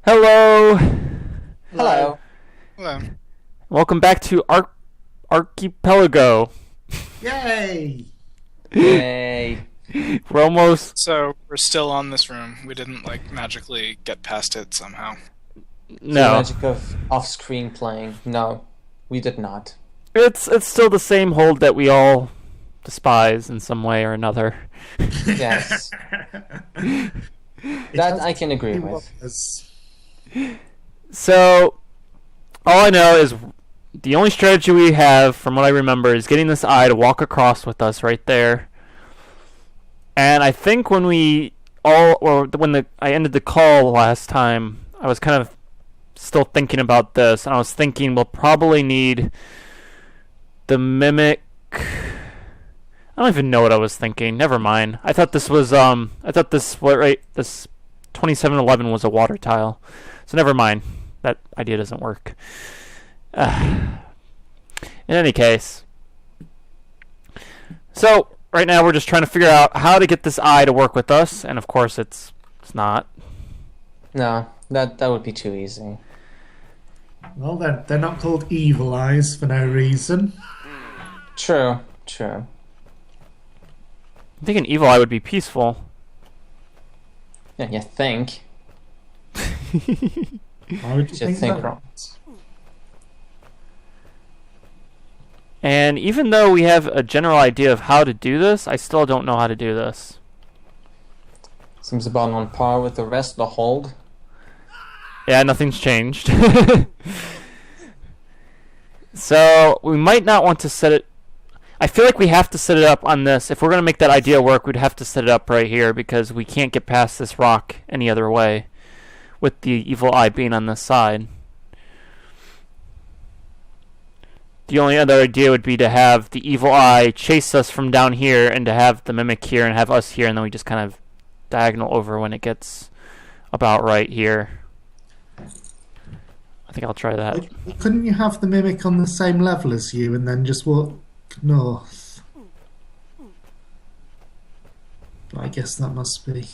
Hello! Hello. Hello. Welcome back to Archipelago. Yay! Yay. We're almost... So we're still on this room. We didn't magically get past it somehow. The No. magic of off-screen playing. No, we did not. It's still the same hold that we all despise in some way or another. Yes. That I can agree with. So, all I know is the only strategy we have, from what I remember, is getting this eye to walk across with us right there. And I think when I ended the call last time, I was kind of still thinking about this, and I was thinking we'll probably need the mimic. I don't even know what I was thinking. Never mind. I thought this 2711 was a water tile. So never mind. That idea doesn't work. In any case. So, right now we're just trying to figure out how to get this eye to work with us, and of course it's not. No, that would be too easy. Well, they're not called evil eyes for no reason. True. I think an evil eye would be peaceful. Yeah, you think. Why would you Should think that? wrong. And even though we have a general idea of how to do this, I still don't know how to do this. Seems about on par with the rest of the hold. Yeah, nothing's changed. So, we might not want to set it... I feel like we have to set it up on this. If we're going to make that idea work, we'd have to set it up right here, because we can't get past this rock any other way, with the evil eye being on this side. The only other idea would be to have the evil eye chase us from down here, and to have the mimic here, and have us here, and then we just kind of diagonal over when it gets about right here. I think I'll try that. Couldn't you have the mimic on the same level as you and then just walk north? But I guess that must be...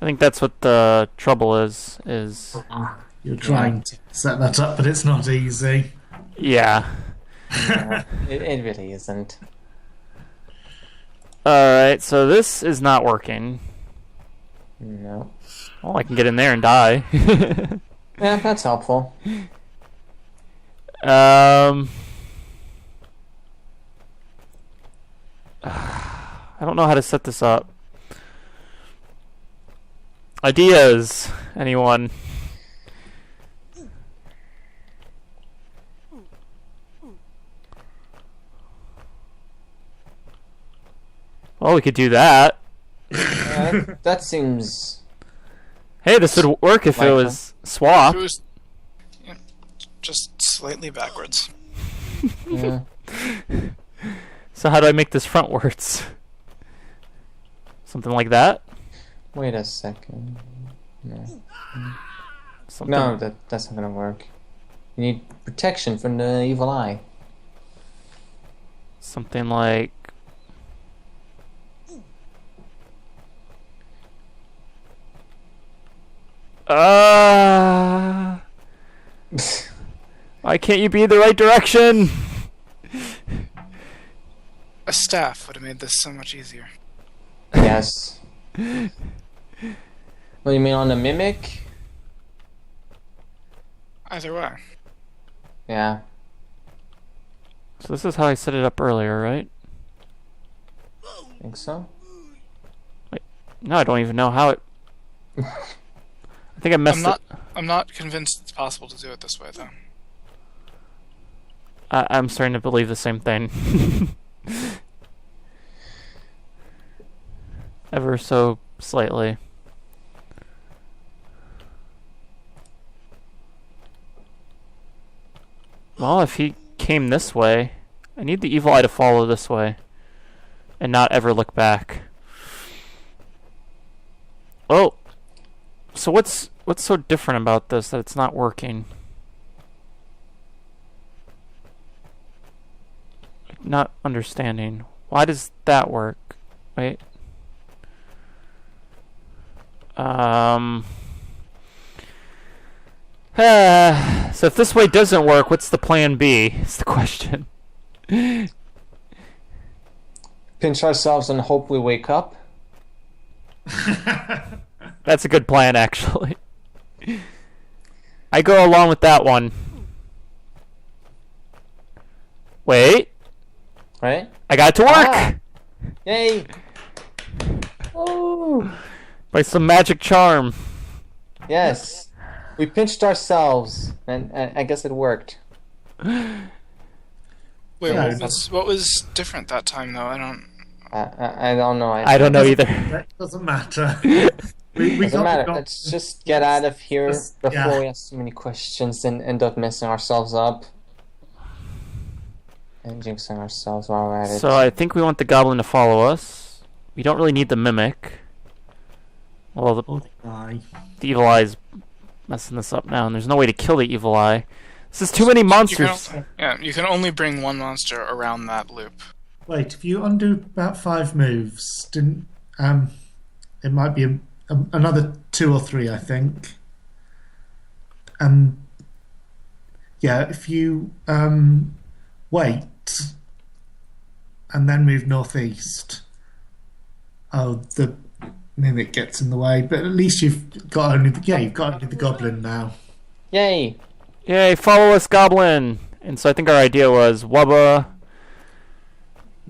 I think that's what the trouble is. You're trying to set that up, but it's not easy. Yeah. It really isn't. Alright, so this is not working. No. Well, I can get in there and die. Yeah, that's helpful. I don't know how to set this up. Ideas, anyone? Well, we could do that. That seems... Hey, this would work if it was swap. It was just slightly backwards. Yeah. So how do I make this frontwards? Something like that? Wait a second. No. Something... No, that's not gonna work. You need protection from the evil eye. Something like... Why can't you be in the right direction? A staff would have made this so much easier. Yes. What, you mean on the mimic? Either way. Yeah. So this is how I set it up earlier, right? Think so? No, I don't even know how it... I think I messed it... I'm not convinced it's possible to do it this way, though. I'm starting to believe the same thing. Ever so slightly. Well, if he came this way, I need the evil eye to follow this way and not ever look back. Oh, so what's so different about this that it's not working? Not understanding. Why does that work? Wait. So if this way doesn't work, what's the plan B? Is the question. Pinch ourselves and hope we wake up. That's a good plan, actually. I go along with that one. Wait. Right? I got it to work! Ah! Yay! Oh! By some magic charm. Yes. We pinched ourselves, and I guess it worked. Wait, Yeah, what was different that time though? I don't. I don't know. I don't know either. That doesn't matter. we Doesn't got matter. the Let's just get out of here Just- before yeah. we ask too many questions and end up messing ourselves up. And jinxing ourselves while we're at it. So I think we want the goblin to follow us. We don't really need the mimic. Well, Aye. the evil eye's messing this up now, and there's no way to kill the evil eye. This is too many monsters. You can only bring one monster around that loop. Wait, if you undo about 5 moves, didn't it might be another 2 or 3, I think. And yeah, if you wait and then move northeast, the mimic gets in the way. But at least you've got only the goblin now. Yay! Yay, follow us, goblin! And so I think our idea was Wubba.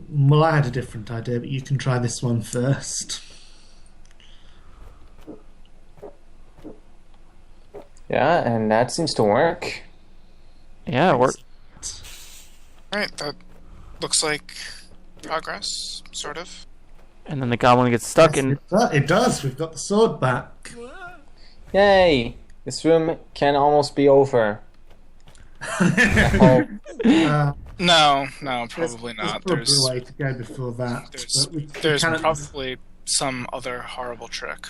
Well, I had a different idea, but you can try this one first. Yeah, and that seems to work. Yeah, it worked. Right, that looks like progress, sort of. And then the goblin gets stuck in. It does. We've got the sword back. Yay! This room can almost be over. Oh, Uh, No, probably there's not. probably There's a way to go before that. there's cannot- probably some other horrible trick.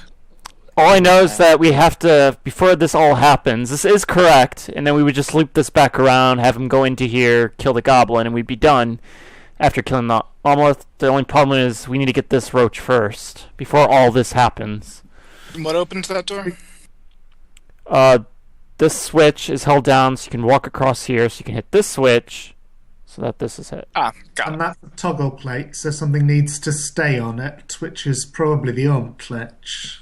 All I know is that we have to, before this all happens, this is correct, and then we would just loop this back around, have him go into here, kill the goblin, and we'd be done after killing the omelette. The only problem is we need to get this roach first, before all this happens. What opened that door? This switch is held down so you can walk across here, so you can hit this switch, so that this is hit. Ah, got And it. that's a toggle plate, so something needs to stay on it, which is probably the glitch.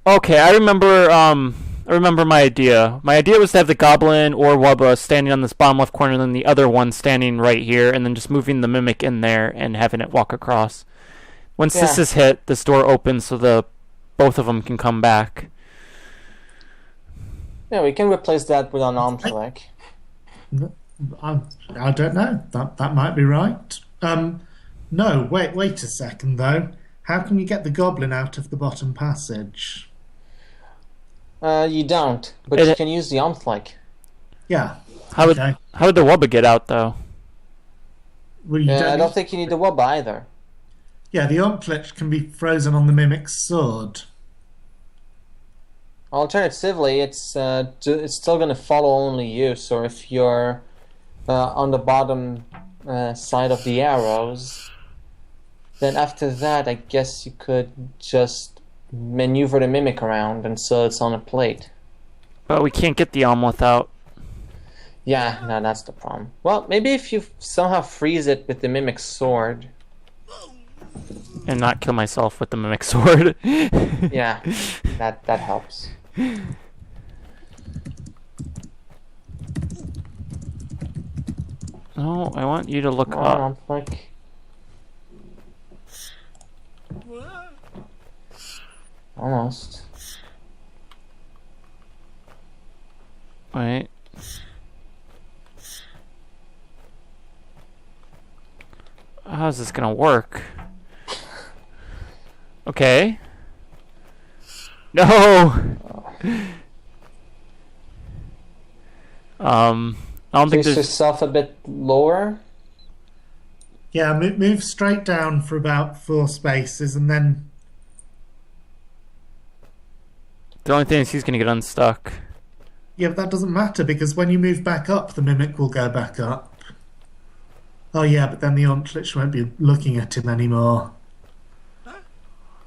Okay, I remember my idea. My idea was to have the goblin or Wubba standing on this bottom left corner, and then the other one standing right here, and then just moving the mimic in there and having it walk across. Once this Yeah. is hit, this door opens so both of them can come back. yeah, we can replace that with an arm flag. I don't know. That might be right. No, wait a second though. How can you get the goblin out of the bottom passage? You don't, but It- you can use the arm flag. Yeah. How would Okay. how would the Wubba get out though? Well, you I don't. don't think you need the wub either. Yeah, the glitch can be frozen on the mimic's sword. Alternatively, it's still going to follow only you. So if you're on the bottom side of the arrows, then after that, I guess you could just maneuver the mimic around until it's on a plate. But we can't get the omelet out. Yeah, no, that's the problem. Well, maybe if you somehow freeze it with the mimic's sword. And not kill myself with the mimic sword. Yeah, that helps. No, I want you to look Come up. on, like. Almost. Wait. How's this gonna work? Okay. No. I don't think Place there's. yourself a bit lower. Yeah, move straight down for about 4 spaces, and then The only thing is he's gonna get unstuck. yeah, but that doesn't matter because when you move back up, the mimic will go back up. Oh yeah, but then the glitch won't be looking at him anymore.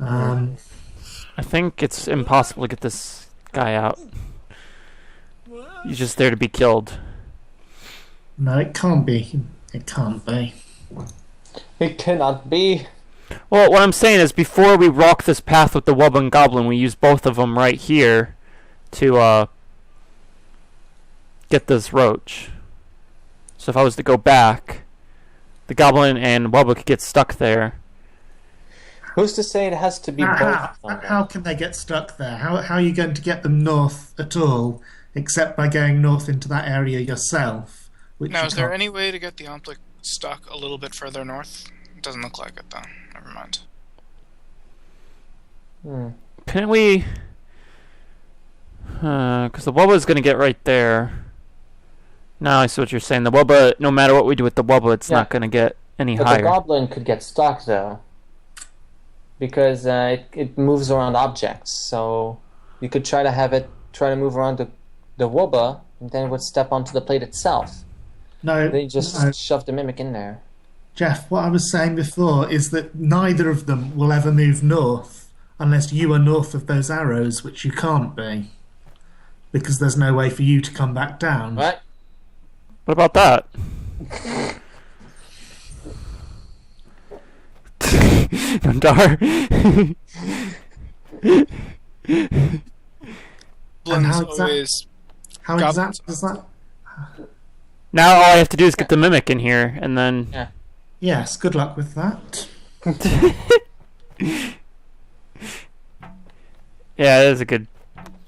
I think it's impossible to get this guy out. You're just there to be killed. No, it can't be. It can't be. It cannot be. Well, what I'm saying is, before we walk this path with the Wubba and Goblin, we use both of them right here to get this roach. So if I was to go back, the Goblin and Wubba could get stuck there. Who's to say it has to be both? How can they get stuck there? How are you going to get them north at all, except by going north into that area yourself? Now, is there any way to get the Omplic stuck a little bit further north? It doesn't look like it, though. Never mind. Couldn't we... Because the Wubba's going to get right there. Now I see what you're saying. The Wubba, no matter what we do with the Wubba, it's not going to get any but higher. The Goblin could get stuck, though. Because it moves around objects. So you could try to move around the Wubba, and then it would step onto the plate itself. No. Then you just shove the Mimic in there. Jeff, what I was saying before is that neither of them will ever move north unless you are north of those arrows, which you can't be. Because there's no way for you to come back down. What? What about that? Dar. And how always exact does that... Now all I have to do is get the Mimic in here, and then... Yeah. Yes, good luck with that. Yeah, it is a good...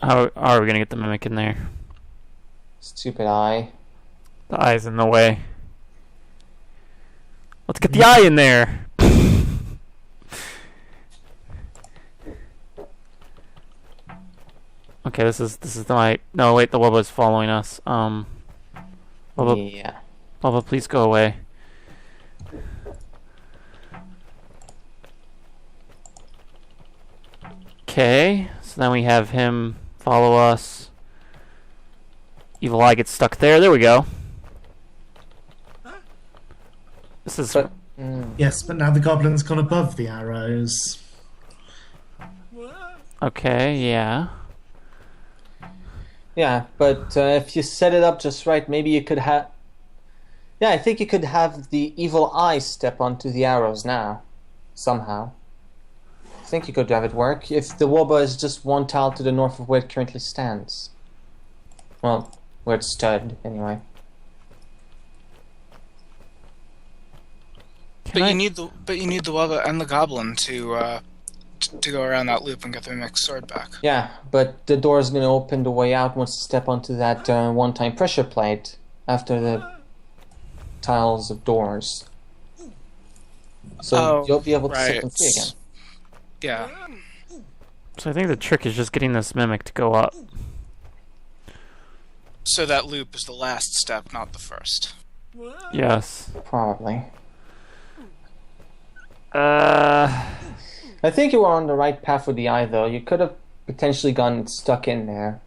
How are we going to get the Mimic in there? Stupid eye. The eye's in the way. Let's get the eye in there! Okay, this is the right... No, wait, the Wubba's following us. Wubba, Yeah. Wubba, please go away. Okay, so then we have him follow us. Evil Eye gets stuck there. There we go. This is... Yes, but now the Goblin's gone above the arrows. Okay, yeah. Yeah, but if you set it up just right, maybe you could have... Yeah, I think you could have the Evil Eye step onto the arrows now. Somehow. I think you could have it work if the Wubba is just one tile to the north of where it currently stands. Well, where it stood, anyway. But you need the Wubba and the Goblin to go around that loop and get the Mimic's sword back. Yeah, but the door is going to open the way out once you step onto that one-time pressure plate after the tiles of doors. So you'll be able to set them free again. Yeah. So I think the trick is just getting this Mimic to go up. So that loop is the last step, not the first. Yes. Probably. I I think you were on the right path with the eye, though. You could have potentially gotten stuck in there.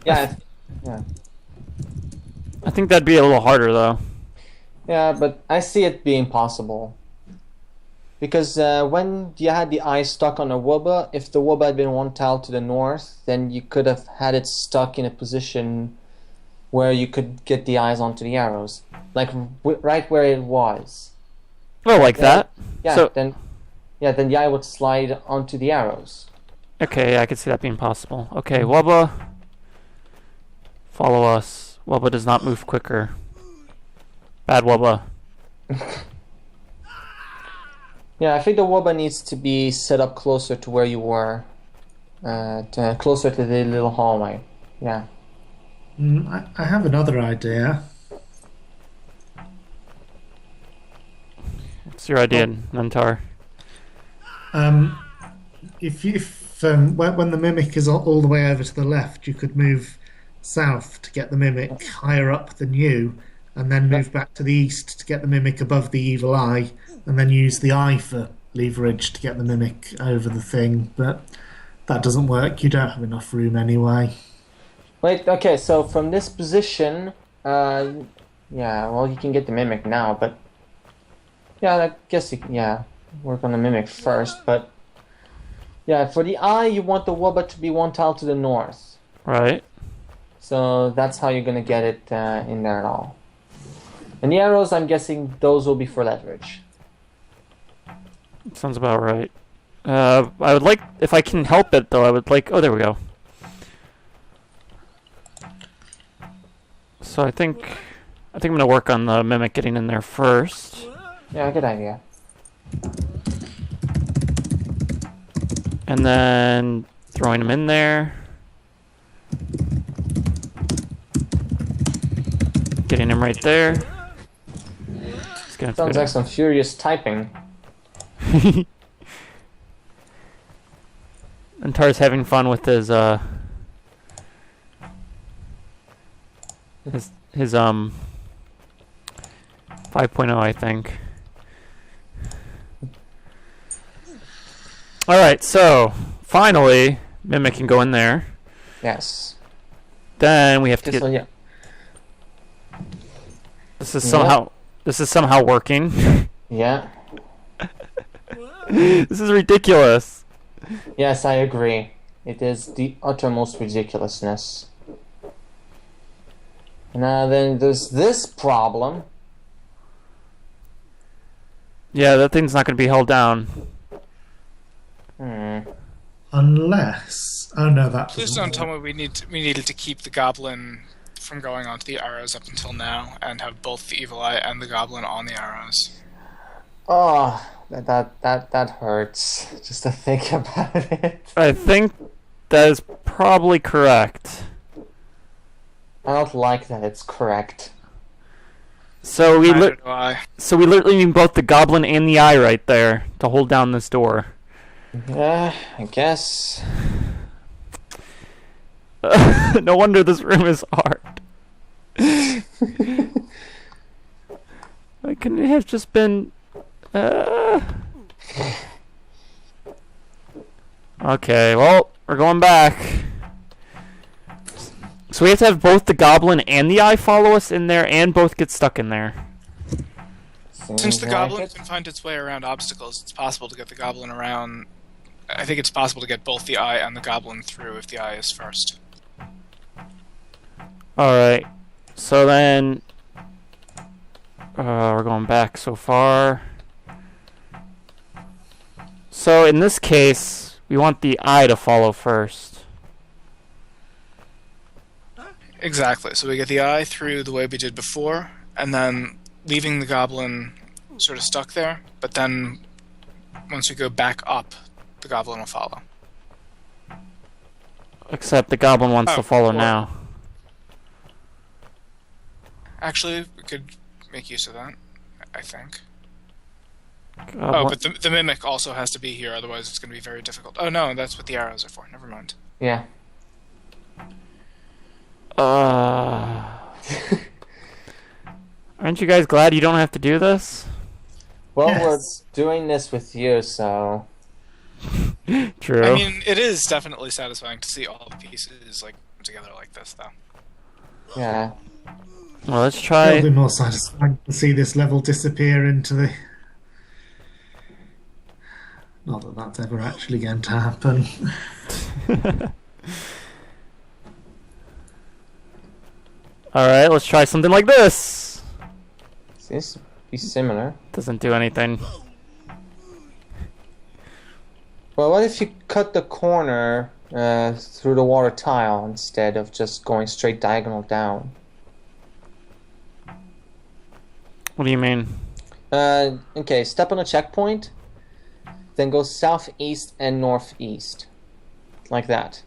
Yeah. Yeah. I think that'd be a little harder, though. Yeah, but I see it being possible. Because when you had the eye stuck on a Wubba, if the Wubba had been one tile to the north, then you could have had it stuck in a position where you could get the eyes onto the arrows. Like, right where it was. Oh, like that? Yeah, So- then the eye would slide onto the arrows. Okay, I could see that being possible. Okay, Wubba. Follow us. Wubba does not move quicker. Bad Wubba. Yeah, I think the Wubba needs to be set up closer to where you were. Closer to the little hallway. Yeah. I have another idea. What's your idea, Nantar? When the Mimic is all the way over to the left, you could move south to get the Mimic higher up than you, and then move back to the east to get the Mimic above the Evil Eye, and then use the Eye for leverage to get the Mimic over the thing. But that doesn't work. You don't have enough room anyway. Wait, okay, so from this position, yeah, well, you can get the Mimic now, but... Yeah, I guess work on the Mimic first, but... Yeah, for the Eye, you want the Wubba to be one tile to the north. Right. So that's how you're gonna get it in there and all. And the arrows, I'm guessing those will be for leverage. Sounds about right. I would like, if I can help it though, I would like, oh, there we go. So I think I'm gonna work on the mimic getting in there first. Yeah, good idea. And then throwing him in there. Getting him right there. He's gonna have to Sounds go like some furious typing. And Tar's having fun with his 5.0, I think. Alright, so finally Mimic can go in there. Yes. Then we have to Okay, get so yeah. this is somehow working. Yeah. This is ridiculous. Yes, I agree. It is the uttermost ridiculousness. Now then there's this problem. Yeah, that thing's not going to be held down. Unless... Oh no, that Please doesn't don't tell work. me we needed to keep the goblin from going onto the arrows up until now, and have both the evil eye and the goblin on the arrows. Oh, that hurts just to think about it. I think that is probably correct. I don't like that it's correct. So we Neither do I. literally need both the goblin and the eye right there to hold down this door. Yeah, I guess. No wonder this room is hard. Why couldn't it have just been... Okay, well, we're going back. So we have to have both the goblin and the eye follow us in there and both get stuck in there. Since the Seems goblin like it. can find its way around obstacles, it's possible to get the goblin around. I think it's possible to get both the eye and the goblin through if the eye is first. Alright, so then... we're going back so far. So in this case, we want the eye to follow first. Exactly. So we get the eye through the way we did before, and then leaving the goblin sort of stuck there, but then once we go back up, the goblin will follow. Except the goblin wants to follow or- now. Actually, we could make use of that, I think. Goblin- But the mimic also has to be here, otherwise it's going to be very difficult. Oh no, that's what the arrows are for. Never mind. Yeah. Aren't you guys glad you don't have to do this? Well, Yes. we're doing this with you, so... True. I mean, it is definitely satisfying to see all the pieces like together like this, though. Yeah. Well, let's It'll try... be more satisfying to see this level disappear into the... Not that that's ever actually going to happen. Alright, let's try something like this. Seems to be similar. Doesn't do anything. Well, what if you cut the corner through the water tile instead of just going straight diagonal down? What do you mean? Okay, step on a checkpoint, then go southeast and northeast. Like that.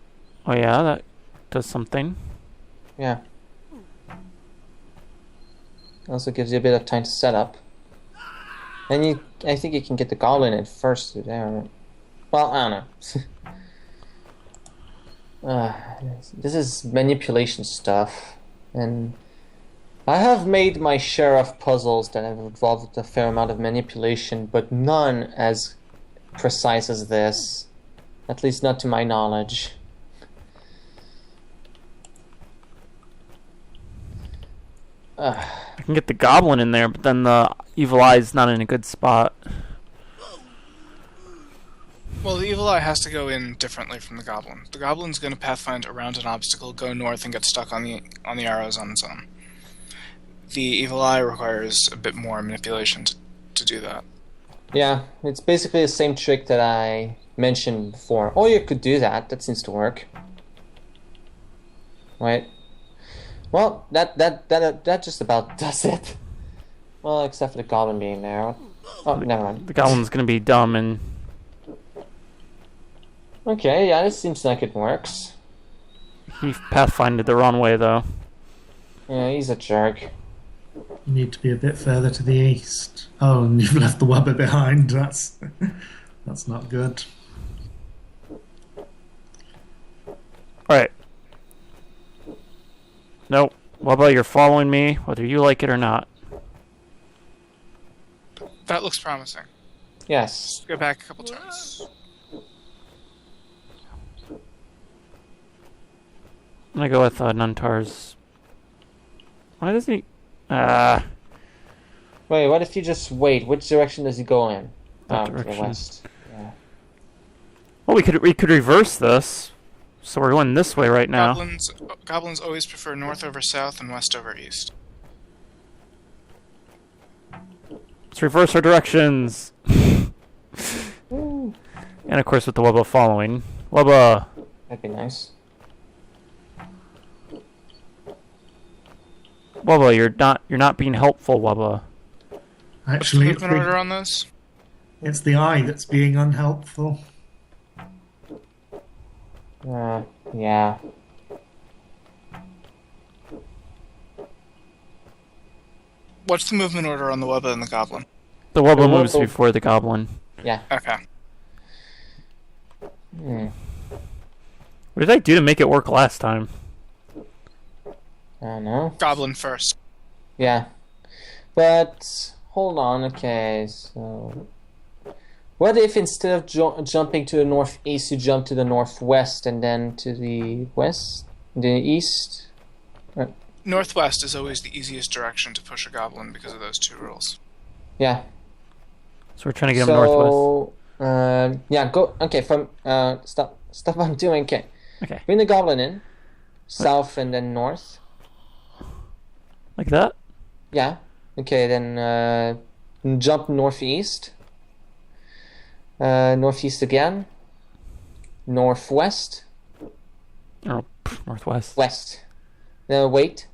Oh yeah, that does something. Yeah. Also gives you a bit of time to set up. And I think you can get the goblin in first through there. Well, I don't know. This is manipulation stuff. And I have made my share of puzzles that have involved a fair amount of manipulation, but none as precise as this. At least not to my knowledge. I can get the goblin in there, but then the evil eye's not in a good spot. Well, the evil eye has to go in differently from the goblin. The goblin's going to pathfind around an obstacle, go north, and get stuck on the arrows on its own. The evil eye requires a bit more manipulation to do that. Yeah, it's basically the same trick that I mentioned before. Oh, you could do that. That seems to work. Right. Well, that just about does it. Well, except for the goblin being there. Oh, never mind. The goblin's gonna be dumb and... Okay, yeah, this seems like it works. He pathfinded the wrong way, though. Yeah, he's a jerk. You need to be a bit further to the east. Oh, and you've left the wubber behind. That's not good. Alright. Nope. Wubba, you're following me, whether you like it or not. That looks promising. Yes. Go back a couple turns. I'm gonna go with Nuntar's... Why does he... Wait, what if you just wait? Which direction does he go in? That To the direction. west. Yeah. Well, we could reverse this. So we're going this way right now. Goblins always prefer north over south and west over east. Let's reverse our directions. Ooh, And of course with the Wubba following. Wubba! that'd be nice. Wubba, you're not being helpful, Wubba. What's the Actually, movement order on those? it's the eye that's being unhelpful. Yeah. What's the movement order on the Wubba and the goblin? The Wubba The moves Wubba- before the Goblin. Yeah. Okay. Hmm. What did I do to make it work last time? I don't know. Goblin first. Yeah. But, hold on, okay, so... What if instead of jumping to the northeast, you jump to the northwest and then to the west? The east? Northwest is always the easiest direction to push a goblin because of those two rules. Yeah. So we're trying to get him northwest. So, yeah, go, okay, from, stop what I'm doing, okay. Okay. Bring the goblin in, south and then north. Like that? Yeah. Okay, then, jump northeast. Northeast again. Northwest. Or northwest. West. Now wait.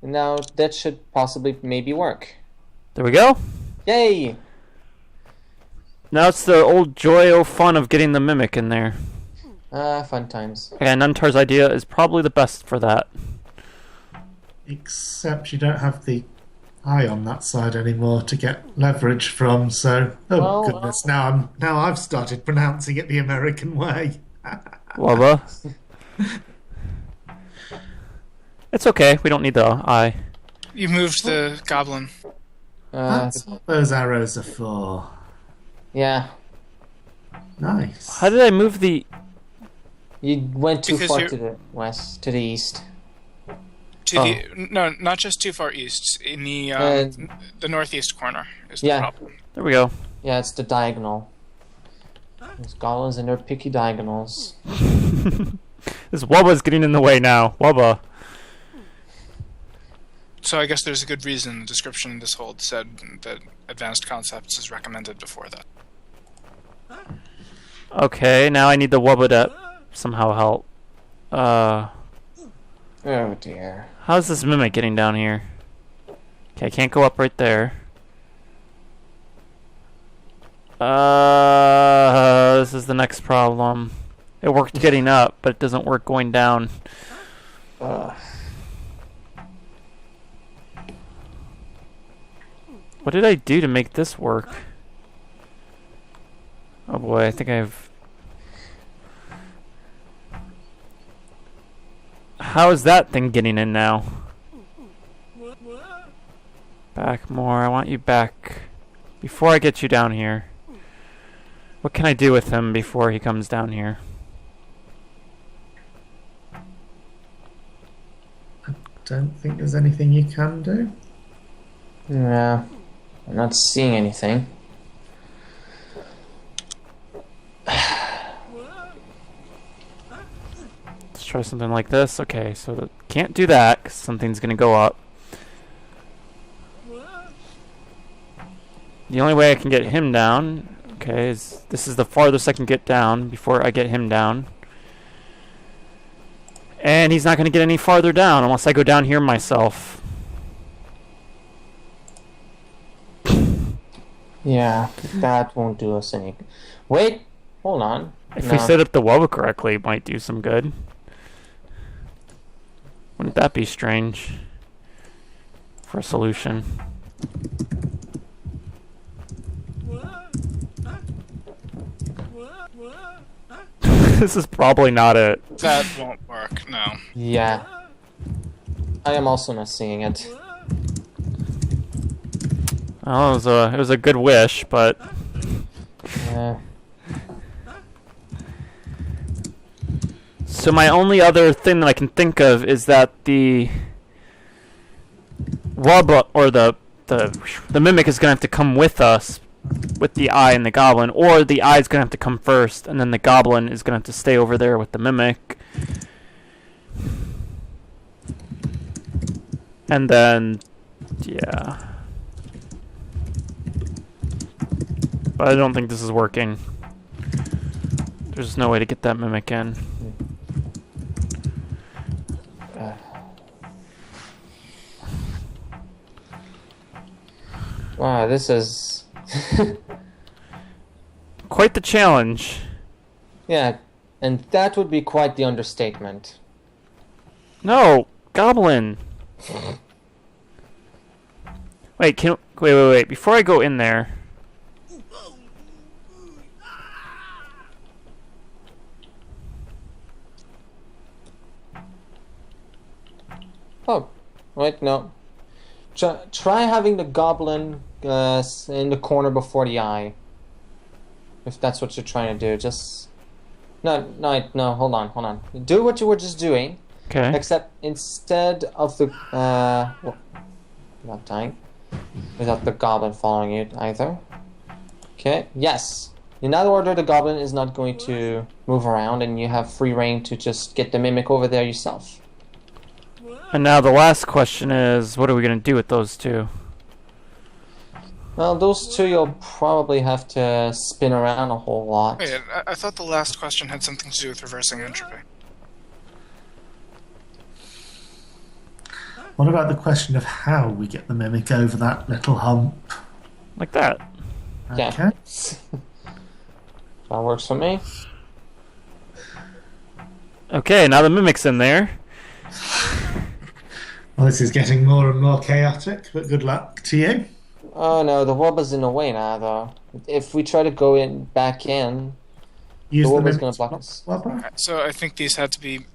Now that should possibly maybe work. There we go. Yay! Now it's the old joy fun of getting the mimic in there. Fun times. Okay, Nuntar's idea is probably the best for that. Except you don't have the eye on that side anymore to get leverage from, so... Oh, Well, goodness, now I've started pronouncing it the American way. Wubba. It's okay, we don't need the eye. You moved the goblin. That's what those arrows are for. Yeah. Nice. How did I move the... You went too Because far you're- to the west, to the east. To the no, not just too far east. In the northeast corner is the Yeah. problem. There we go. Yeah, it's the diagonal. Those goblins and their picky diagonals. This Wubba's getting in the way now. Wubba. So I guess there's a good reason the description in this hold said that advanced concepts is recommended before that. Okay, now I need the Wubba to somehow help. Oh dear. How's this mimic getting down here? Okay, I can't go up right there. This is the next problem. It worked getting up, but it doesn't work going down. Ugh. What did I do to make this work? Oh boy, I think I've... How is that thing getting in now? Back more. I want you back. Before I get you down here. What can I do with him before he comes down here? Don't think there's anything you can do. Yeah. I'm not seeing anything. try something like this. Okay, so can't do that because something's gonna go up. The only way I can get him down, okay, is this is the farthest I can get down before I get him down. And he's not gonna get any farther down unless I go down here myself. Yeah, that won't do us any. Wait, hold on. If we set up the wobble correctly, it might do some good. Wouldn't that be strange for a solution? This is probably not it. That won't work, no. Yeah. I am also not seeing it. Oh, it was a good wish, but Yeah. so my only other thing that I can think of is that the wub or the mimic is gonna have to come with us, with the eye and the goblin, or the eye is gonna have to come first, and then the goblin is gonna have to stay over there with the mimic, and then yeah. But I don't think this is working. There's no way to get that mimic in. Wow, this is... Quite the challenge. Yeah, and that would be quite the understatement. No, goblin. Wait, wait. Before I go in there. Oh, wait, no. Try having the goblin in the corner before the eye. If that's what you're trying to do, just... No, hold on. Do what you were just doing. Okay. Except instead of the... not dying. Without the goblin following you either. Okay, yes. In that order, the goblin is not going to move around, and you have free reign to just get the mimic over there yourself. And now the last question is, what are we going to do with those two? Well, those two you'll probably have to spin around a whole lot. Wait, I thought the last question had something to do with reversing entropy. What about the question of how we get the mimic over that little hump? Like that. Yeah. Okay. That works for me. Okay, now the mimic's in there. Well, this is getting more and more chaotic, but good luck to you. Oh no, the wobber's in the way now, though. If we try to go back in, Use the the wobber's mimic gonna block us. wobber. So I think these had to be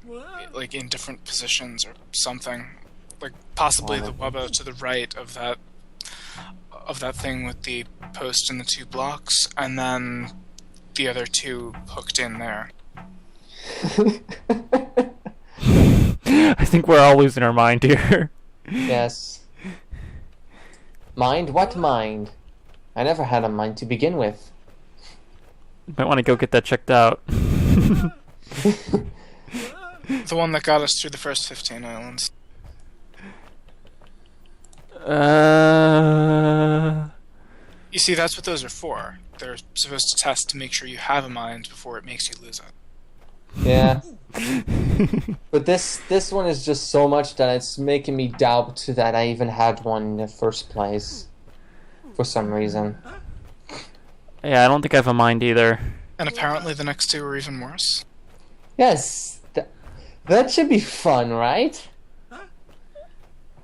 like in different positions or something. Like possibly the wubba to the right of that thing with the post and the two blocks, and then the other two hooked in there. I think we're all losing our mind here. Yes. Mind? What mind? I never had a mind to begin with. Might want to go get that checked out. The one that got us through the first 15 islands. You see, that's what those are for. They're supposed to test to make sure you have a mind before it makes you lose it. Yeah. But this one is just so much that it's making me doubt that I even had one in the first place. For some reason. Yeah, I don't think I have a mind either. And apparently the next two are even worse. Yes. That should be fun, right?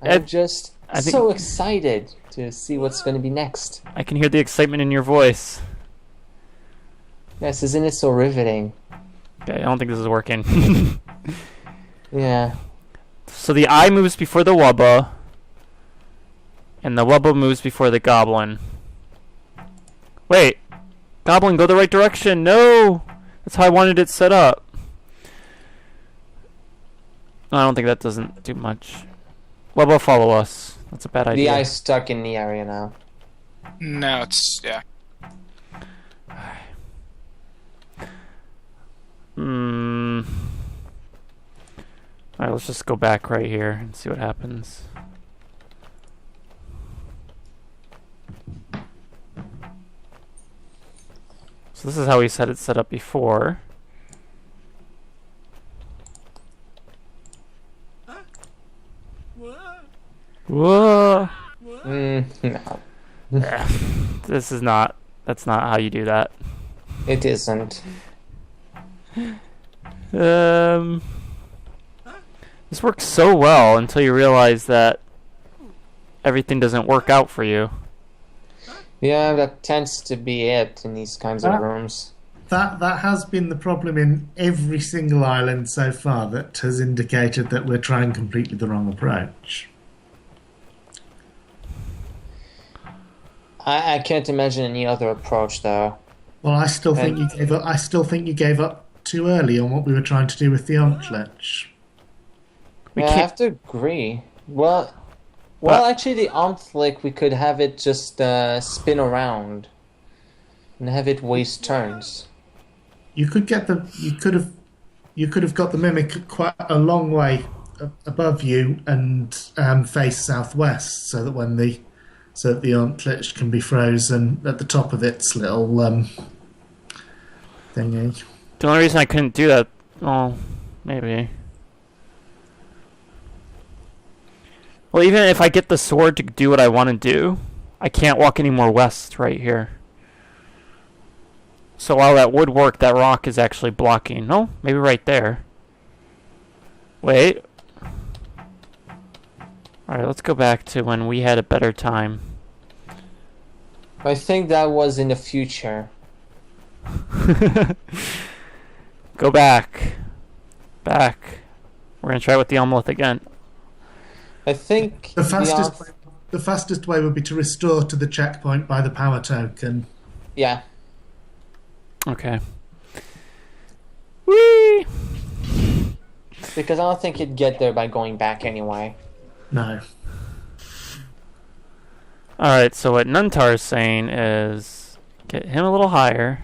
I'm just I think- so excited to see what's going to be next. I can hear the excitement in your voice. Yes, isn't it so riveting? Okay, I don't think this is working. Yeah. So the eye moves before the wubba, and the wubba moves before the goblin. Wait, goblin, go the right direction. No, that's how I wanted it set up. No, I don't think that doesn't do much. Wubba, follow us. That's a bad The idea. eye's stuck in the area now. No, it's... yeah. Alright, let's just go back right here and see what happens. So this is how we had it set up before. Whoa! No, Yeah. This is not. That's not how you do that. it isn't. This works so well until you realize that everything doesn't work out for you. Yeah, that tends to be it in these kinds of rooms. That has been the problem in every single island so far that has indicated that we're trying completely the wrong approach. I can't imagine any other approach, though. Well, I still think you gave up. I still think you gave up too early on what we were trying to do with the Ontlich. We Yeah, I can't. have to agree. Well, actually, the Ontlich, we could have it just spin around and have it waste turns. You could get the. You could have got the mimic quite a long way above you and face southwest, so that the Ontlich can be frozen at the top of its little thingy. The only reason I couldn't do that, well, maybe. Well, even if I get the sword to do what I want to do, I can't walk any more west right here. So while that would work, that rock is actually blocking. No, maybe right there. Wait. Alright, let's go back to when we had a better time. I think that was in the future. Go back. Back. We're going to try with the omelette again. I think The fastest way would be to restore to the checkpoint by the power token. yeah. Okay. Whee! Because I don't think you'd get there by going back anyway. No. Alright, so what Nuntar is saying is get him a little higher.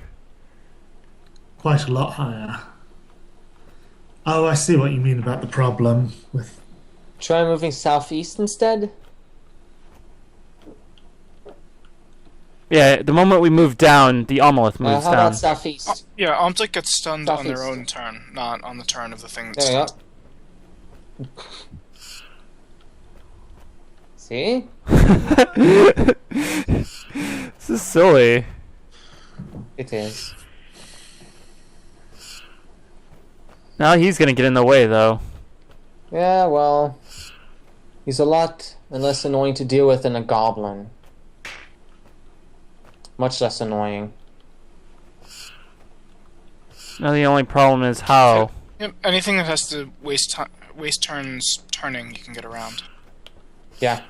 Quite a lot higher. Oh, I see what you mean about the problem with. Try moving southeast instead? Yeah, the moment we move down, the omelette moves How down. about southeast? Yeah, Omtlik gets stunned on their Southeast. own turn, not on the turn of the thing that's There you stunned. go. See? This is silly. It is. Now he's gonna get in the way, though. Yeah, well, he's a lot less annoying to deal with than a goblin. Much less annoying. Now the only problem is how. Yep, anything that has to waste turns turning, you can get around. Yeah.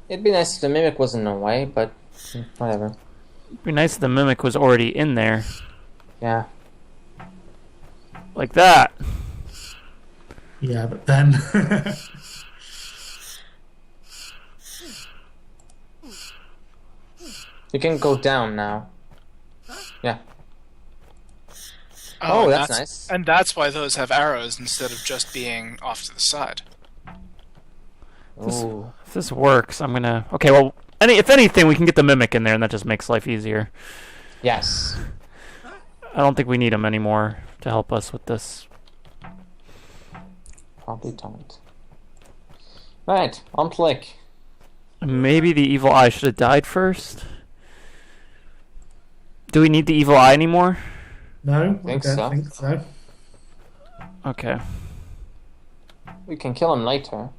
It'd be nice if the mimic wasn't in the way, but whatever. It'd be nice if the mimic was already in there. Yeah. Like that. Yeah, but then. You can go down now. Yeah. Oh, Oh, that's nice. And that's why those have arrows instead of just being off to the side. Ooh. If this works, I'm gonna. Okay, well, if anything, we can get the mimic in there, and that just makes life easier. Yes. I don't think we need him anymore to help us with this. Probably don't. Right, on click. Maybe the evil eye should have died first. Do we need the evil eye anymore? No, I Think don't so. think so. Okay. We can kill him later.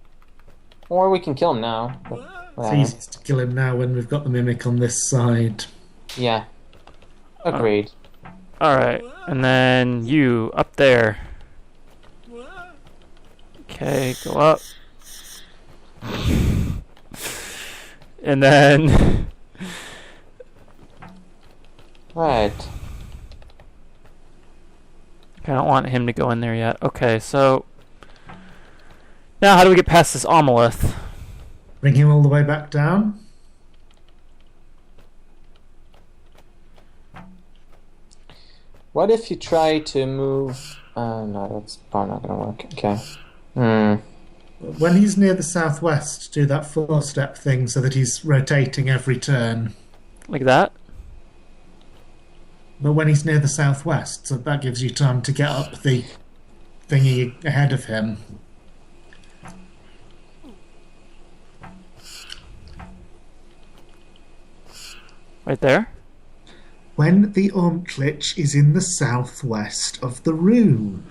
Or we can kill him now. But It's whatever. easiest to kill him now when we've got the mimic on this side. Yeah. Agreed. Alright, and then you, up there. Okay, go up. And then... Right. I don't want him to go in there yet. Okay, so... Now, how do we get past this omelette? Bring him all the way back down. What if you try to move... no, that's probably not going to work. Okay. Hmm. When he's near the southwest, do that 4-step thing so that he's rotating every turn. Like that? But when he's near the southwest, so that gives you time to get up the thingy ahead of him. Right there? When the Ormclich is in the southwest of the room.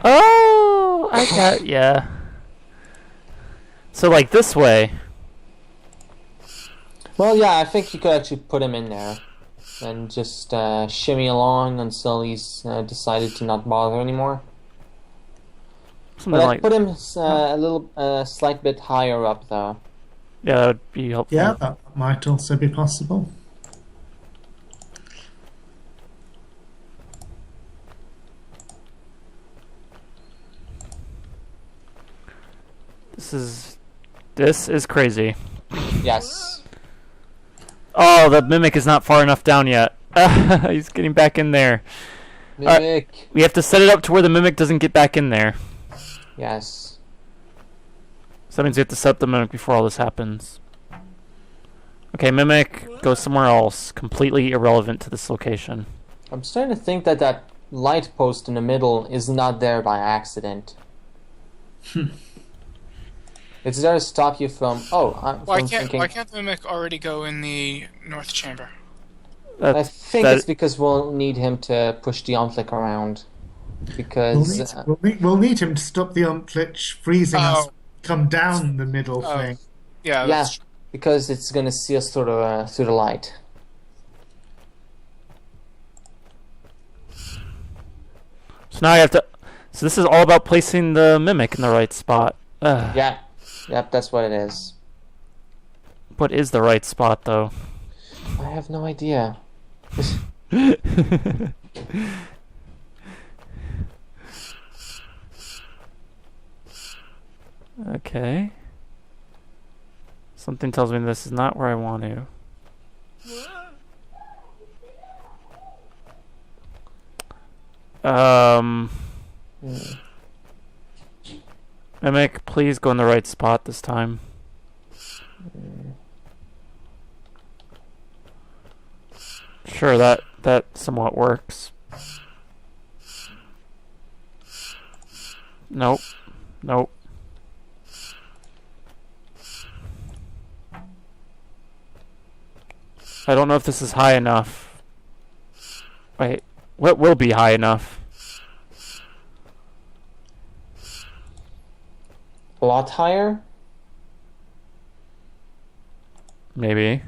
Oh, I got yeah. So like this way. Well, yeah, I think you could actually put him in there. And just shimmy along until he's decided to not bother anymore. Something But like I'd put him a little slight bit higher up, though. yeah, that would be helpful. Yeah, that might also be possible. This is crazy. Yes. Oh, the mimic is not far enough down yet. He's getting back in there. Mimic. We have to set it up to where the mimic doesn't get back in there. Yes. So that means we have to set up the mimic before all this happens. Okay, mimic, go somewhere else. Completely irrelevant to this location. I'm starting to think that that light post in the middle is not there by accident. It's there to stop you from... Oh, Why from can't thinking... why can't the mimic already go in the north chamber? I think it's because we'll need him to push the Omflick around. Because... We'll need him to stop the Ormclich freezing us. Oh. Come down the middle Oh. thing. Yeah, yeah, that's true. because it's going to see us through the light. So now I have to... So this is all about placing the mimic in the right spot. Ugh. Yeah. Yep, that's what it is. What is the right spot, though? I have no idea. Okay. Something tells me this is not where I want to. Mimic, please go in the right spot this time. Sure, that somewhat works. Nope. Nope. I don't know if this is high enough. Wait, what will be high enough? A lot higher? Maybe.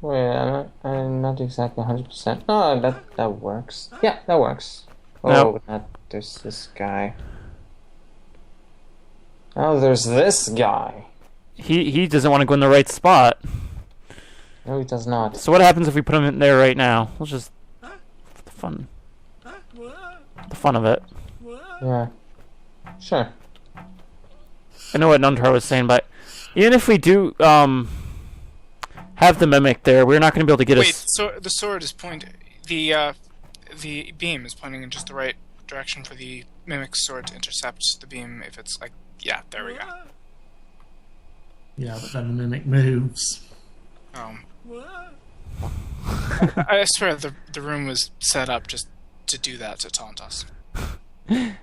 Wait, I'm not exactly 100%. Oh, that works. Yeah, that works. Oh, Nope. there's this guy. Oh, there's this guy. He doesn't want to go in the right spot. No, he does not. So what happens if we put him in there right now? We'll just the fun of it. Yeah. Sure. I know what Nundar was saying, but even if we do have the mimic there, we're not going to be able to get Wait, us. so the sword is pointing. The beam is pointing in just the right direction for the mimic's sword to intercept the beam. If it's like, yeah, there we go. Yeah, but then the mimic moves. I swear the room was set up just to do that, to taunt us. This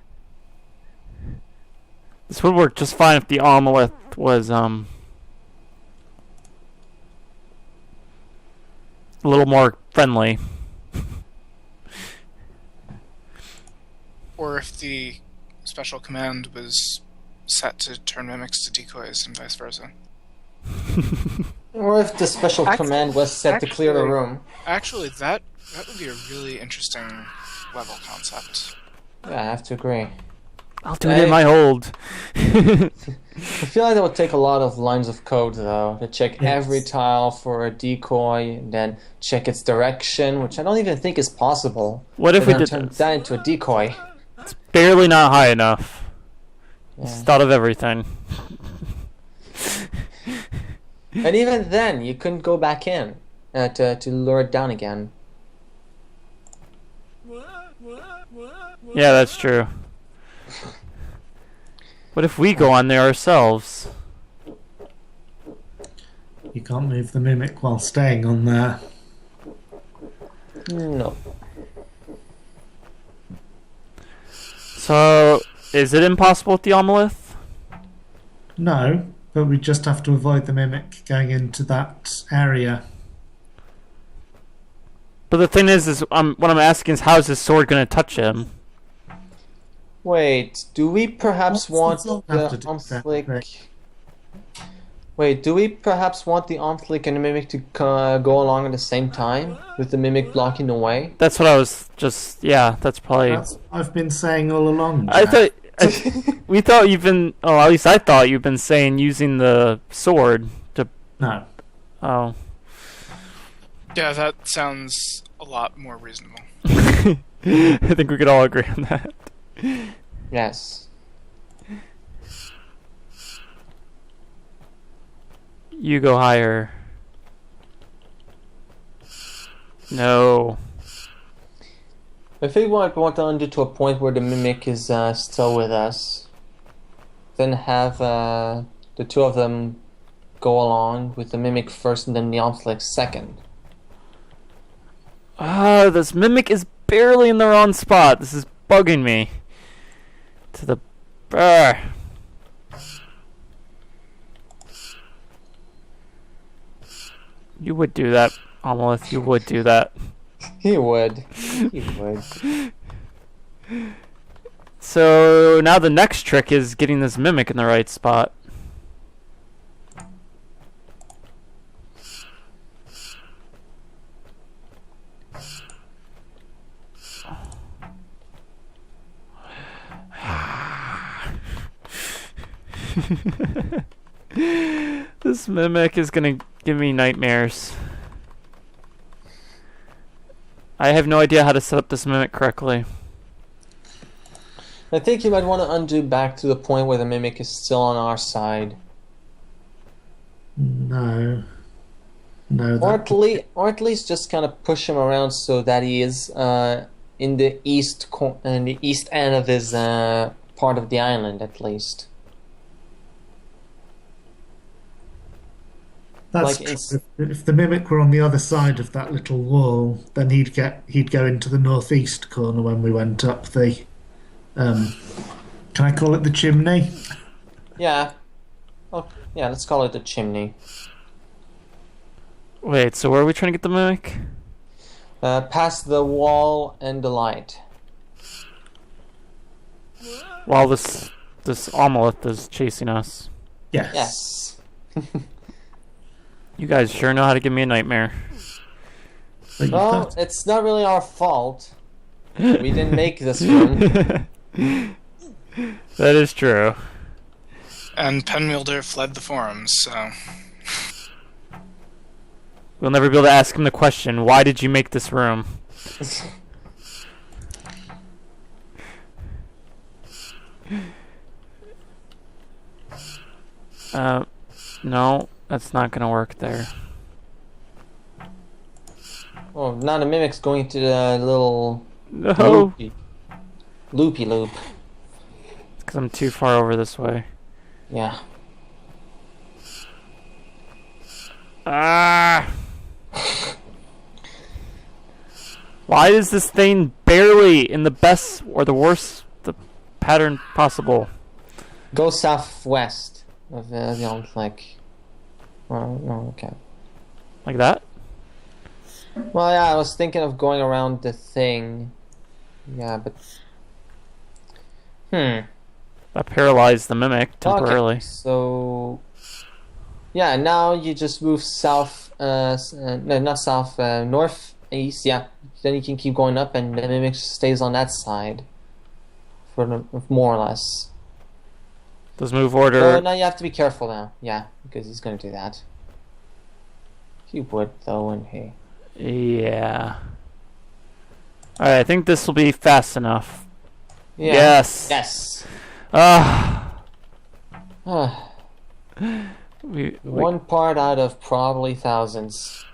would work just fine if the amulet was a little more friendly. Or if the special command was set to turn mimics to decoys and vice versa. Or if the special command was set to clear the room. Actually, that would be a really interesting level concept. Yeah, I have to agree. I'll do it in my hold. I feel like that would take a lot of lines of code, though, to check every tile for a decoy, and then check its direction, which I don't even think is possible. What if we did turn this? that into a decoy? It's barely not high enough. It's Yeah. thought of everything. And even then, you couldn't go back in to lure it down again. Yeah, that's true. What if we go on there ourselves? You can't move the mimic while staying on there. No. So, is it impossible with the Omelith? No, but we just have to avoid the mimic going into that area. But the thing is what I'm asking is, how is this sword going to touch him? Wait, do we perhaps want What's the the have to do with that Omflick? trick? Wait, do we perhaps want the Omflick and the Mimic to go along at the same time, with the Mimic blocking the way? That's what I was just... Yeah, that's probably... That's what I've been saying all along. I Jack. thought... we thought you've been... Oh, at least I thought you've been saying using the sword to... No. Oh. Yeah, that sounds a lot more reasonable. I think we could all agree on that. Yes. You go higher. No. I think we might want to undo to a point where the Mimic is still with us. Then have the two of them go along with the Mimic first and then the Omflick second. Ah, this mimic is barely in the wrong spot. This is bugging me. To the... You would do that, Amalith. You would do that. He would. He would. So now the next trick is getting this mimic in the right spot. This mimic is gonna give me nightmares. I have no idea how to set up this mimic correctly. I think you might want to undo back to the point where the Mimic is still on our side. No. No. Or at least just kind of push him around so that he is in the east end of his part of the island, at least. That's like true. If the mimic were on the other side of that little wall, then he'd go into the northeast corner when we went up the. Can I call it the chimney? Yeah. Oh, yeah. Let's call it the chimney. Wait, so where are we trying to get the mimic? Past the wall and the light. While this Amalith is chasing us. Yes. Yes. You guys sure know how to give me a nightmare. But you've Well, got- it's not really our fault. We didn't make this room. That is true. And Penwielder fled the forums, so... We'll never be able to ask him the question, why did you make this room? No, that's not gonna work there. Oh, now the Mimic's going to the little No! loopy loop. Because I'm too far over this way. Yeah. Ah! Why is this thing barely in the best or the worst pattern possible? Go southwest of the Omflick. Oh, no, okay. Like that? Well, yeah, I was thinking of going around the thing. Yeah, but... That paralyzed the mimic temporarily. Okay, so... Yeah, now you just move south, no, not south, northeast, yeah. Then you can keep going up and the Mimic stays on that side more or less. Does move order... Now you have to be careful now. Yeah, because he's going to do that. He would, though, wouldn't he? Yeah. Alright, I think this will be fast enough. Yeah. Yes! Yes! Ah. we, One part out of probably thousands.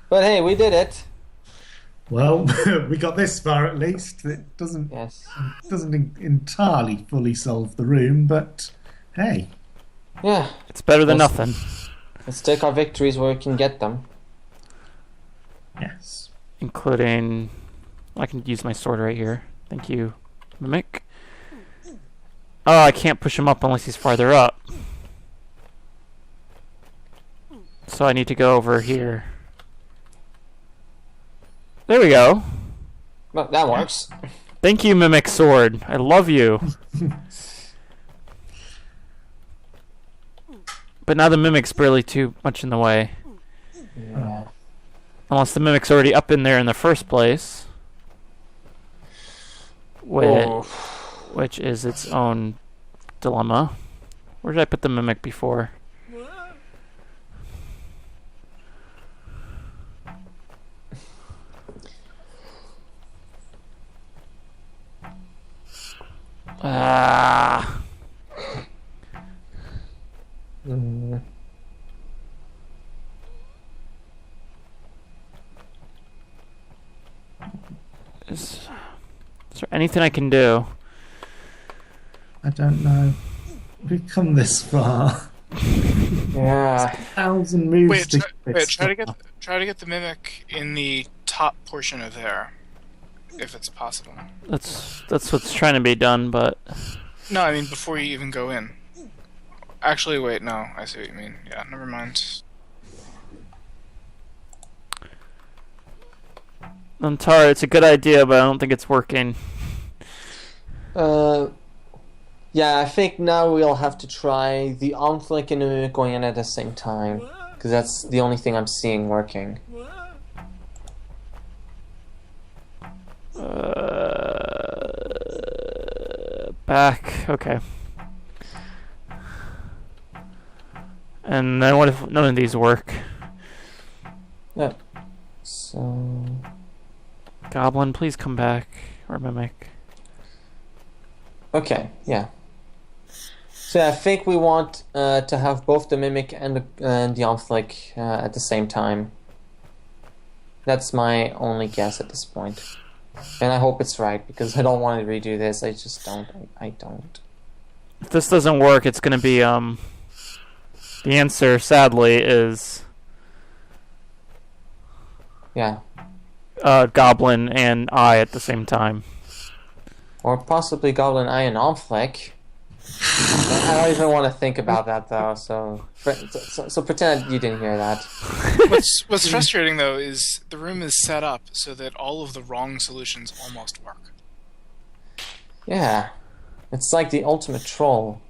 But hey, we did it! Well, we got this far at least. It doesn't entirely fully solve the room, but hey. Yeah. It's better than nothing. Let's take our victories where we can get them. Yes. Including... I can use my sword right here. Thank you, Mimic. Oh, I can't push him up unless he's farther up. So I need to go over here. There we go. Well, that works. Thank you, Mimic Sword. I love you. But now the Mimic's barely too much in the way. Yeah. Unless the Mimic's already up in there in the first place. Which is its own dilemma. Where did I put the Mimic before? Ah. Is there anything I can do? I don't know. We've come this far. Yeah. 1,000 moves. Wait, try to get the mimic in the top portion of there, if it's possible. That's what's trying to be done, but No, I mean before you even go in. Actually, wait, no, I see what you mean. Yeah, never mind. Antara, it's a good idea, but I don't think it's working. Yeah, I think now we'll have to try the Onflick and the Mimic going in at the same time. Because that's the only thing I'm seeing working. Back, okay. And then what if none of these work? Yeah. So... Goblin, please come back. Or Mimic. Okay, yeah. So I think we want to have both the Mimic and the Onflick at the same time. That's my only guess at this point. And I hope it's right, because I don't want to redo this. I just don't. I don't. If this doesn't work, it's going to be, the answer, sadly, is... Yeah. Goblin and I at the same time. Or possibly Goblin Eye and Onflick. I don't even want to think about that, though, so pretend you didn't hear that. What's frustrating, though, is the room is set up so that all of the wrong solutions almost work. Yeah. It's like the ultimate troll.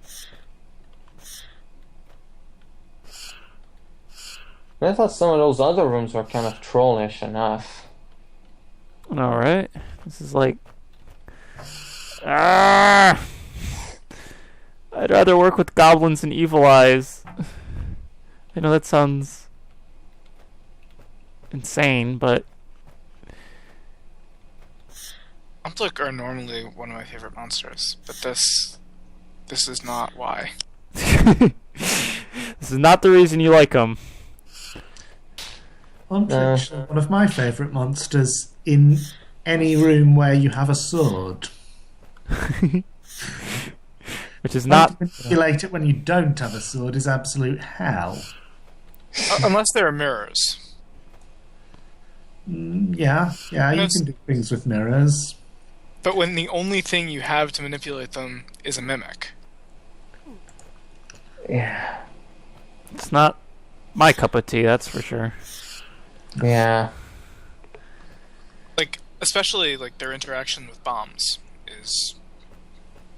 But I thought some of those other rooms were kind of trollish enough. Alright. This is like... Ah! I'd rather work with goblins and evil eyes. I know that sounds... insane, but... Umplick are normally one of my favorite monsters, but this is not why. This is not the reason you like them. Umplick's one of my favourite monsters in any room where you have a sword. Which is not... manipulate it when you don't have a sword is absolute hell. Unless there are mirrors. Yeah, you can do things with mirrors. But when the only thing you have to manipulate them is a mimic. Yeah. It's not my cup of tea, that's for sure. Yeah. Like, especially like their interaction with bombs is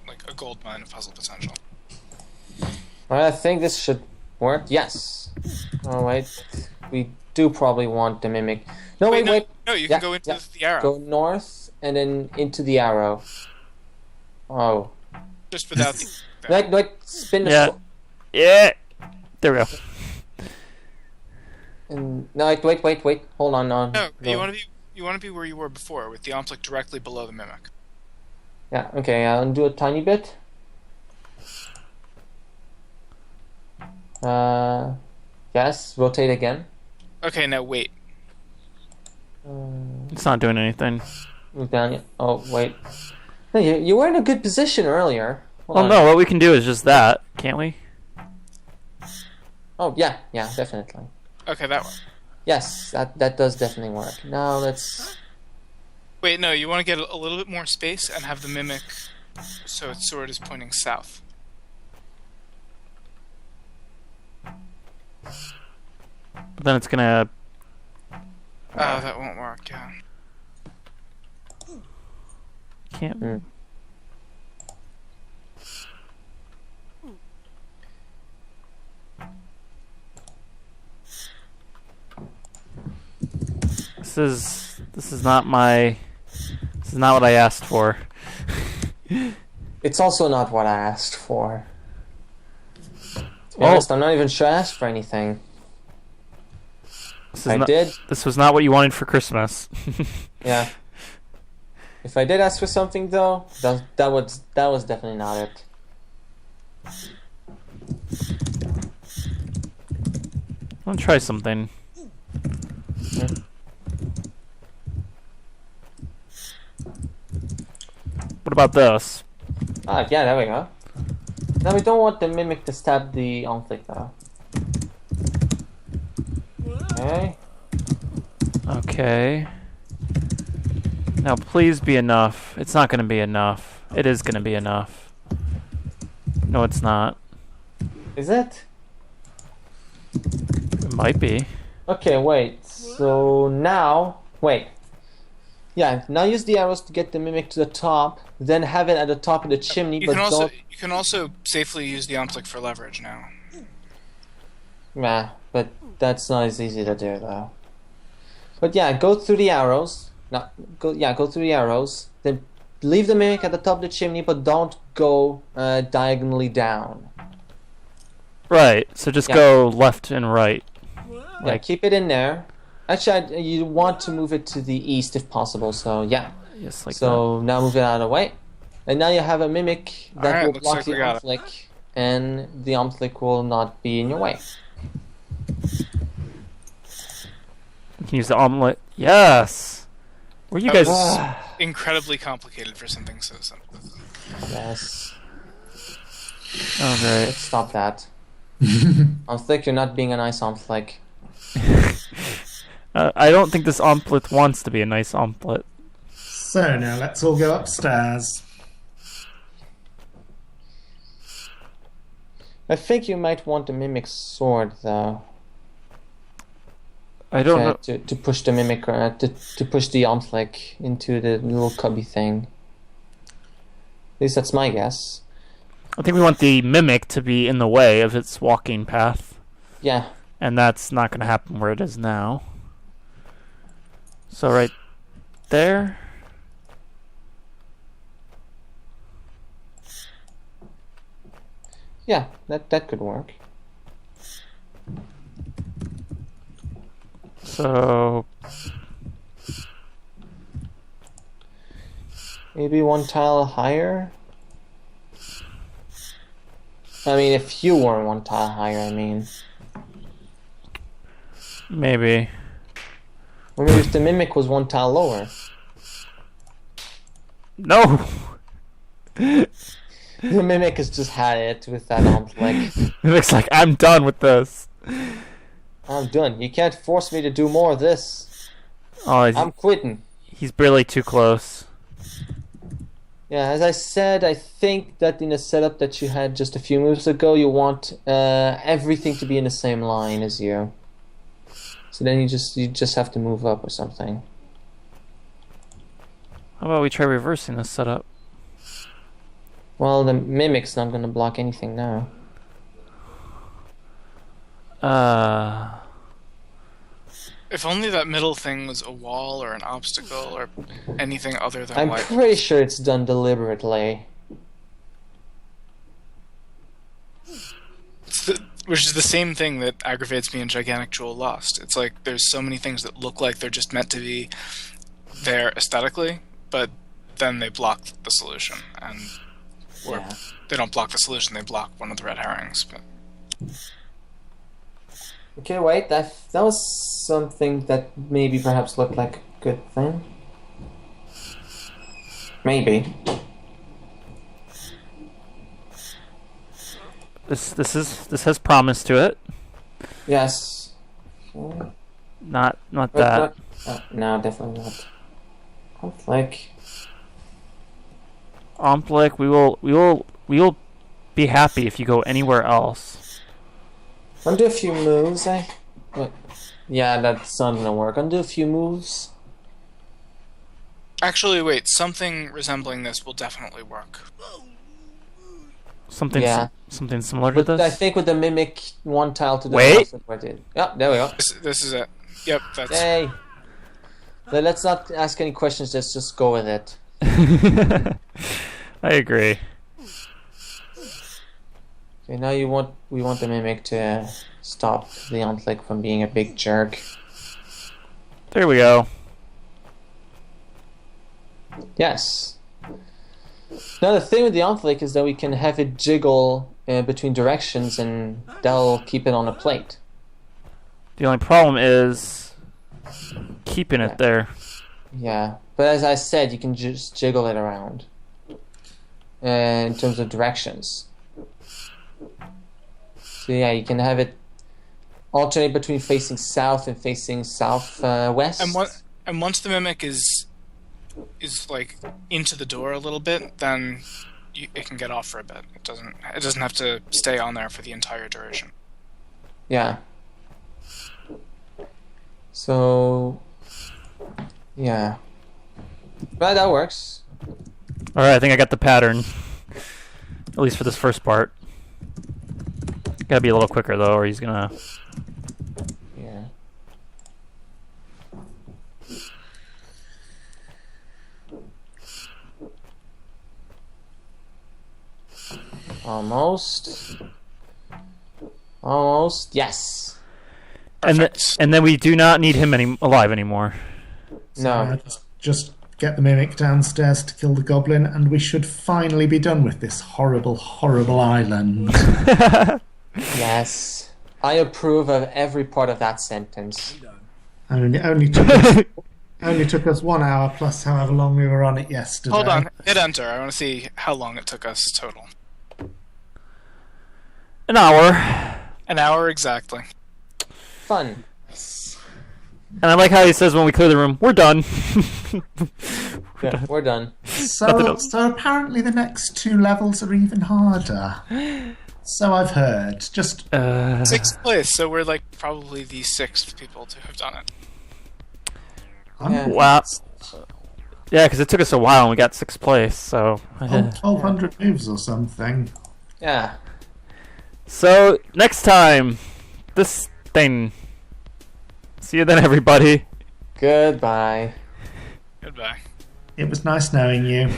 like a gold mine of puzzle potential. Well, I think this should work. Yes. Oh wait, we do probably want the Mimic. No, wait. No, you can go into the arrow. Go north and then into the arrow. Oh. Just without the... Like, spin the... Yeah. Yeah. There we go. No, wait. Hold on. No, Go. you want to be where you were before, with the Omplic directly below the Mimic. Yeah, okay, I'll undo a tiny bit. Yes, rotate again. Okay, now wait. It's not doing anything. Move down yet. Oh, wait. No, you were in a good position earlier. Hold Oh on. no, what we can do is just that, can't we? Oh, yeah, definitely. Okay, that one. Yes, that does definitely work. Now let's... Wait, no, you want to get a little bit more space and have the Mimic so its sword is pointing south. But then it's gonna... Oh, that won't work, yeah. Can't... Mm. This is not my... This is not what I asked for. It's also not what I asked for. To be Oh. honest, I'm not even sure I asked for anything. This If I not, did, This was not what you wanted for Christmas. yeah. If I did ask for something, though, that was definitely not it. I'm gonna try something. What about this? Ah, yeah, there we go. Now we don't want the Mimic to stab the Omplic, though. Okay. Okay. Now please be enough. It's not gonna be enough. It is gonna be enough. No, it's not. Is it? It might be. Okay, wait. So now... Wait. Yeah, now use the arrows to get the Mimic to the top, then have it at the top of the chimney, You but can also safely use the Omplic for leverage now. Nah, but that's not as easy to do, though. But yeah, go through the arrows. Go through the arrows. Then leave the Mimic at the top of the chimney, but don't go diagonally down. Right. So just Yeah. go left and right. Yeah, keep it in there. Actually, you want to move it to the east if possible, so yeah. Yes, like So now move it out of the way. And now you have a Mimic that Alright, will looks block like the we got it. Omplic, and the Omplic will not be in your way. that. You can use the omelet. Yes. Were you That guys? was incredibly complicated for something so simple. Yes. Oh great. Let's stop that. Omplic, you're not being a nice Omplic. I don't think this omelet wants to be a nice omelet. So now let's all go upstairs. I think you might want the Mimic's sword, though. I don't know. To push the Mimic, to push the Omplic into the little cubby thing. At least that's my guess. I think we want the mimic to be in the way of its walking path, Yeah. and that's not going to happen where it is now. So right there. Yeah, that could work. So Maybe one tile higher? I mean, if you were one tile higher, I mean. maybe. Or maybe if the Mimic was one tile lower. No. The Mimic has just had it with that Omplic. Mimic's like, I'm done with this. I'm done. You can't force me to do more of this. Oh, I'm quitting. he's barely too close. Yeah, as I said, I think that in the setup that you had just a few moves ago, you want everything to be in the same line as you. So then you just have to move up or something. How about we try reversing this setup? Well, the Mimic's not going to block anything now. If only that middle thing was a wall or an obstacle or anything other than I'm light. pretty sure it's done deliberately. Which is the same thing that aggravates me in Gigantic Jewel Lost. It's like there's so many things that look like they're just meant to be there aesthetically, but then they block the solution. And or Yeah. they don't block the solution, they block one of the red herrings. But Okay, wait, that was something that maybe perhaps looked like a good thing. Maybe. This has promise to it. Yes. Okay. Not But that. no, definitely not. Conflict. Omplic, we will be happy if you go anywhere else. I'll do a few moves, But yeah, that's not gonna work. I'll do a few moves. actually, wait, something resembling this will definitely work. Something Yeah. something similar to But this. I think with the mimic one tile to the Wait. left, that's what I did. Yeah, there we go. This is it. Yep, that's... Yay. But let's not ask any questions, let's just go with it. I agree. Okay, now we want the mimic to stop the Ontlic from being a big jerk. There we go. Yes. Now the thing with the Ontlic is that we can have it jiggle between directions and that'll keep it on a plate. The only problem is keeping it there. Yeah, but as I said, you can just jiggle it around in terms of directions. So yeah, you can have it alternate between facing south and facing southwest. And once the mimic is like into the door a little bit, then it can get off for a bit. It doesn't have to stay on there for the entire duration. Yeah. So yeah, but that works. All right, I think I got the pattern. At least for this first part. Gotta be a little quicker though, or he's gonna. Yeah. Almost. Almost. Yes. Perfect. And then we do not need him alive anymore. No. Just get the mimic downstairs to kill the goblin, and we should finally be done with this horrible, horrible island. Yes. I approve of every part of that sentence. Only took us 1 hour plus however long we were on it yesterday. Hold on, hit enter. I want to see how long it took us total. An hour. An hour exactly. Fun. And I like how he says when we clear the room, we're done. Yeah, we're done. So apparently the next 2 levels are even harder. So I've heard. Just Sixth place, so we're like probably the 6th people to have done it. Yeah. Wow. Yeah, because it took us a while and we got 6th place, so. 1,200 moves or something. Yeah. So, next time, this thing. See you then, everybody. Goodbye. Goodbye. It was nice knowing you.